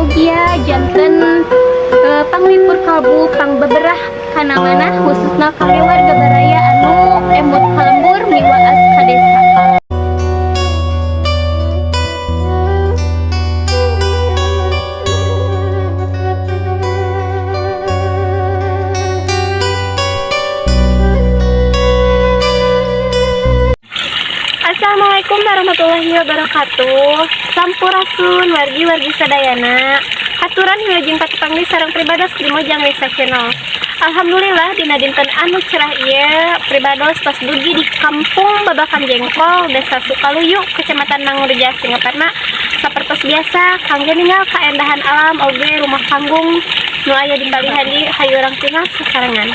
Mugia janten panglipur kalbu pang beberah kana mana khususna kangge warga baraya anu emut kalembur miwaas ka desa. Assalamualaikum warahmatullahi wabarakatuh. Sampurasun wargi-wargi sadayana. Aturan wilujeng patepangli sareng pribados di Mojang Desa Channel. Alhamdulillah dina dinten anu cerah ieu pribados tos dugi di Kampung Babakan Jengkol, Desa Sukaluyu, Kecamatan Nangurja, Singaparna. Sapertos biasa kangge ninggal kaendahan alam oge rumah panggung nu aya di balihan di hayu urang tinggal sasarengan.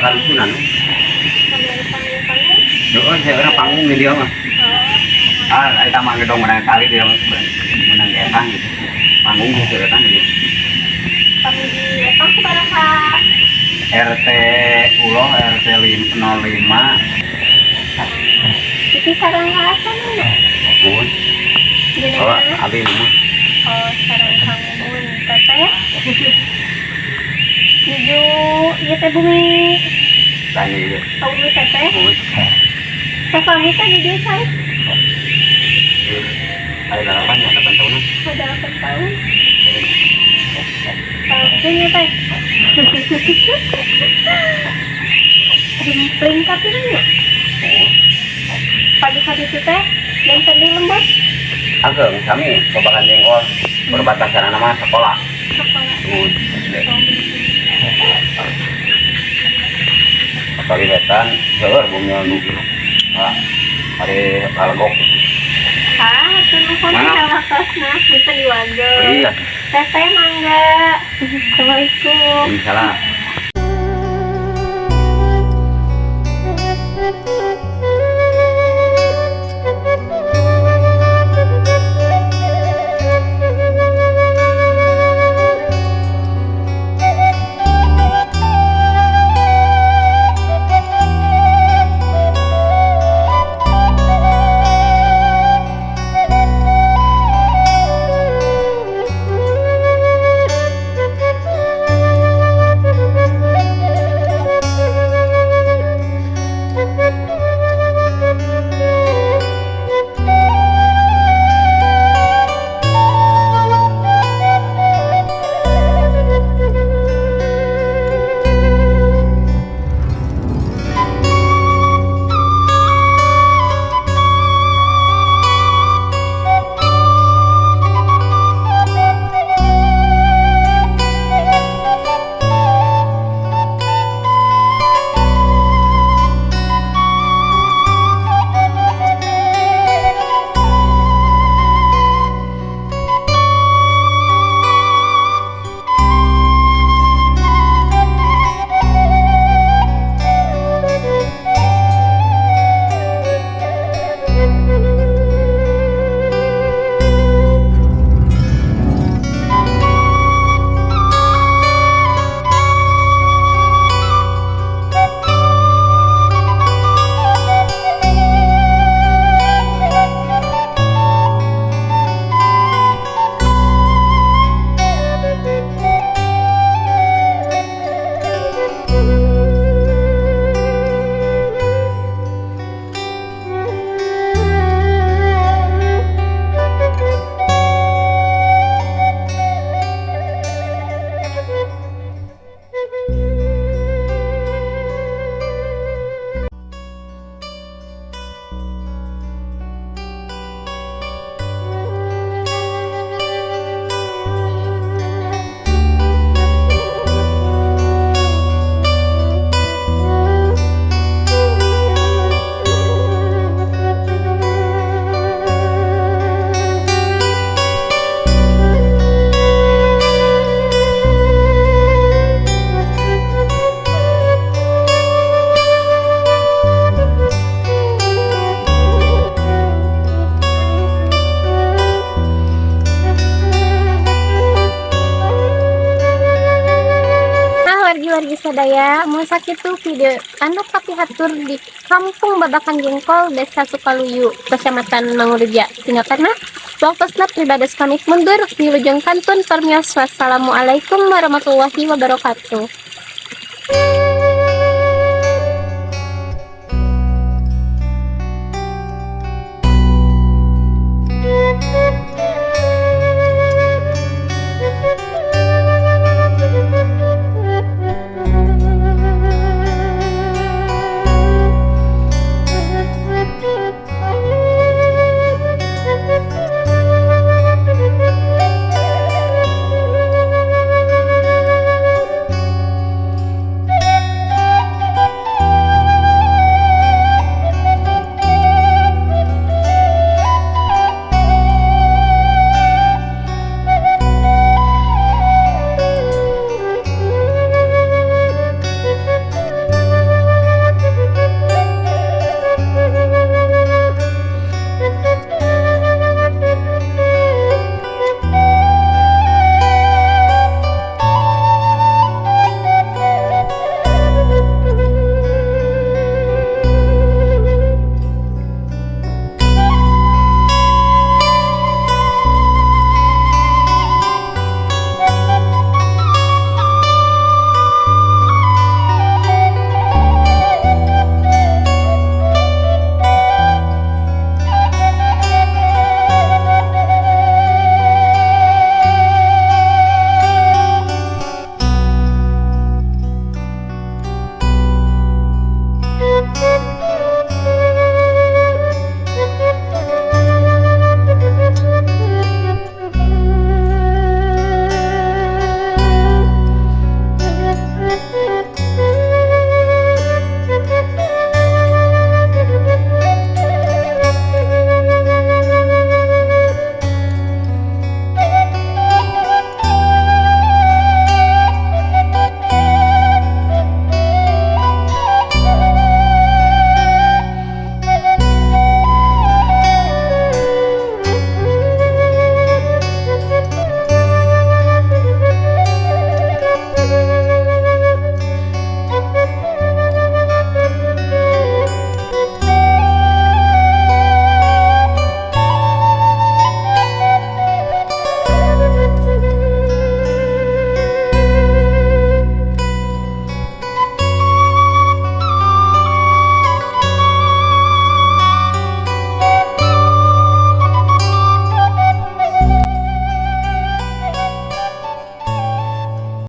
kalusunan. Sambil ada panggung-panggung. Doon saya orang panggung di dia mah. Oh. Kita mah gedong menang kali dia menang etang gitu. Panggung gitu etang gitu. Panggung di Epang sabaraha? RT Ulo RT 05. Itu sarang kaasan ya? Mun. Oh, abi mun. Oh, sarang kamun. Teteh. Nuju ieu teh bumi. Tanya gitu. Bumi teteh. Mun. Safami teh di dieu cai. Ada 8 tahun. Ada 8 tahun. Tahunnya teh. Dumpling tapi nanya. Pagi-pagi itu teh dan tadi lembut. Ageng kami babakan jengkol perbatasan nama sekolah. Sekolah. Mun. Kali wetan seueur bumi nu gitu. Hari kalgok. Tuh nuhun sama kosna bisa diwagel. Oh, iya. Teteh mangga. Assalamualaikum. Salam. Wargi sadaya mau sakit tuh video anu hatur di Kampung Babakan Jengkol Desa Sukaluyu Kecamatan Mangureja tinggalkanna waktu pribadi pamit mundur di Lujeng Kantun Permios. Wassalamualaikum warahmatullahi wabarakatuh.